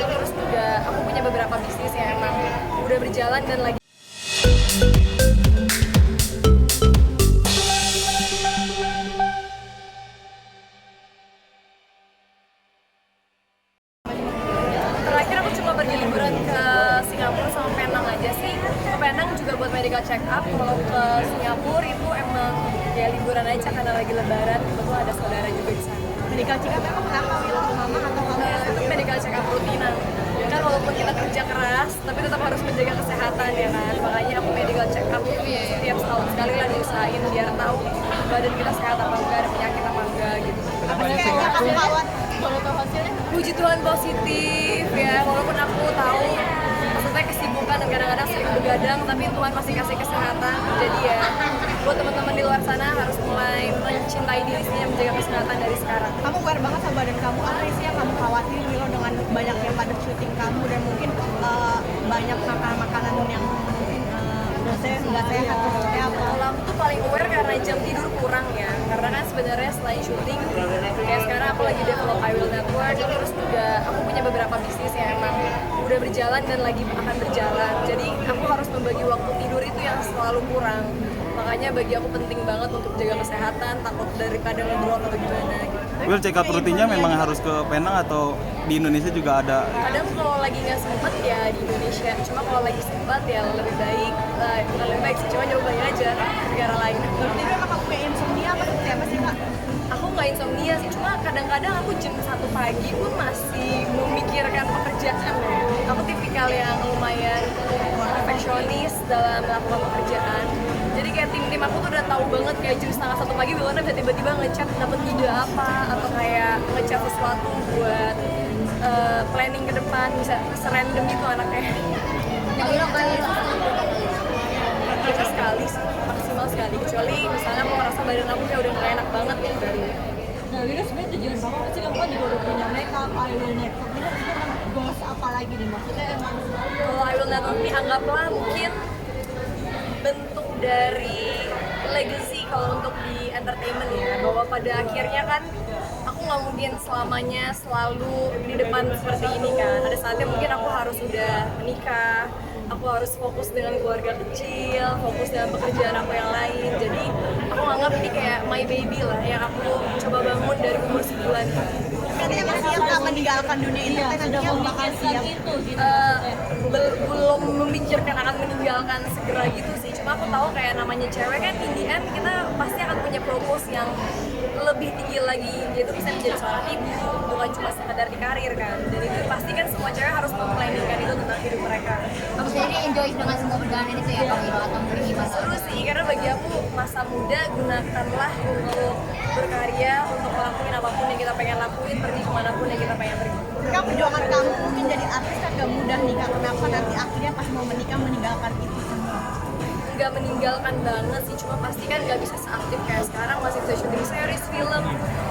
terus juga aku punya beberapa bisnis yang emang udah berjalan dan lagi terakhir aku cuma pergi liburan ke Singapura sama Penang aja sih. Ke Penang juga buat medical check up. Kalau ke Singapura itu emang ya liburan aja karena lagi lebaran, kebetulan ada saudara juga di sana. Medical check up emang kenapa Wil? Mama atau kamu? Itu medical check up rutinan. Kan walaupun kita kerja keras, tapi tetap harus menjaga kesehatan ya kan. Makanya aku medical check up setiap setahun sekali lah diusahain biar tahu badan kita sehat apa enggak, ada penyakit apa enggak gitu. Kayaknya kamu kawat. Kalau tahu hasilnya? Puji Tuhan positif ya, walaupun aku tahu maksudnya kesibukan dan kadang-kadang sering begadang, tapi Tuhan masih kasih kesehatan. Jadi ya buat teman-teman di luar sana harus mulai mencintai diri sendiri, menjaga kesehatan dari sekarang. Kamu aware banget sama badan kamu, apa sih yang kamu khawatir Milo dengan banyak yang pada syuting kamu dan mungkin banyak makanan-makanan yang mungkin nggak sehat atau seperti apa? Kalau aku tuh paling aware karena jam tidur kurang ya, karena kan sebenarnya selain syuting kayak sekarang aku lagi develop I Will Network, terus juga aku punya beberapa bisnis yang emang udah berjalan dan lagi akan berjalan, jadi aku harus membagi waktu tidur itu yang selalu kurang. Makanya bagi aku penting banget untuk jaga kesehatan, takut daripada ngedrop atau gimana gitu. Will, check up rutinnya memang harus ke Penang atau di Indonesia juga ada? Kadang kalau lagi nggak sempet ya di Indonesia, cuma kalau lagi sempet ya lebih baik, bukan lebih baik sih, cuma nyobain aja negara lain. Berarti emang kamu kayak insomnia apa seperti apa sih Kak? Aku nggak insomnia sih, cuma kadang-kadang aku jam 1 pagi pun masih memikirkan pekerjaan. Aku tipikal yang lumayan perfeksionis dalam melakukan pekerjaan. Jadi kayak tim aku tuh udah tahu banget kayak jam 1:30 pagi Wilona bisa tiba-tiba ngechat dapet ide apa atau kayak ngechat sesuatu buat planning ke depan, bisa serandom gitu anaknya. Bisa sekali sih, maksimal sekali, kecuali misalnya aku merasa badan aku kayak udah nggak enak banget ya dari. Nah, Wira sebenarnya tujuan kamu pasti kamu kan juga udah punya makeup, I Will Network. Ini sebenarnya goals apa lagi nih? Maksudnya emang Kalau I Will Network ini anggaplah mungkin bentuk dari legacy kalau untuk di entertainment ya, bahwa pada akhirnya kan aku nggak mungkin selamanya selalu di depan seperti ini kan. Ada saatnya mungkin aku harus udah menikah, aku harus fokus dengan keluarga kecil, fokus dengan pekerjaan aku yang lain. Jadi aku anggap ini kayak my baby lah yang aku coba bangun dari umur 9. katanya masih siap nggak meninggalkan dunia entertainment, bakal siap gitu. Belum memikirkan akan meninggalkan segera gitu sih. Cuma aku tahu kayak namanya cewek kan in the end kita pasti akan punya purpose yang lebih tinggi lagi, yaitu bisa menjadi seorang ibu, bukan cuma sekedar di karir kan. Dan itu pasti kan semua cewek harus memplanningkan itu tentang hidup mereka. Kamu sendiri enjoy dengan semua perjalanan itu ya Kak Milo atau mungkin gimana? Seru sih, karena bagi aku masa muda gunakanlah untuk berkarya, untuk ngelakuin apapun yang kita pengen lakuin, pergi kemanapun yang kita pengen pergi. Kak, perjuangan kamu mungkin jadi artis kan gak mudah nih Kak, kenapa nanti akhirnya pas mau menikah meninggalkan itu semua? Nggak meninggalkan banget sih, cuma pasti kan nggak bisa seaktif kayak sekarang, masih bisa syuting series, film,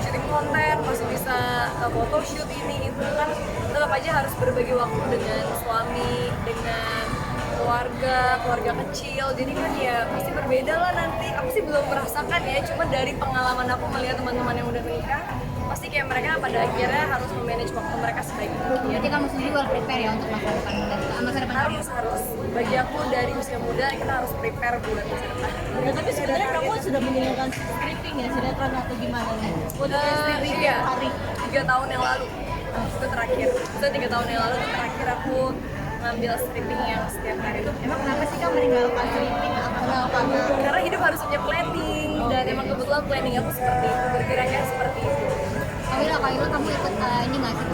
syuting konten, masih bisa photoshoot ini itu kan tetap aja harus berbagi waktu dengan suami, dengan keluarga kecil, jadi kan ya pasti berbeda lah nanti. Aku sih belum merasakan ya, cuma dari pengalaman aku melihat teman-teman yang udah menikah, pasti kayak mereka pada akhirnya harus memanage waktu mereka sebaik mungkin. Jadi kamu sendiri well prepare ya untuk masa depan Harus bagi aku dari usia muda kita harus prepare buat masa depan. Ya, tapi sebenarnya kamu sudah meninggalkan scripting ya, sinetron atau gimana nih? Iya, 3 tahun yang lalu itu terakhir. Itu 3 tahun yang lalu itu terakhir aku ngambil stripping yang setiap hari. Emang kenapa sih Kak meninggalkan scripting atau Karena hidup harus punya planning dan emang kebetulan planning aku seperti itu, bergeraknya seperti itu. Kak Milo kamu ikut ini nggak sih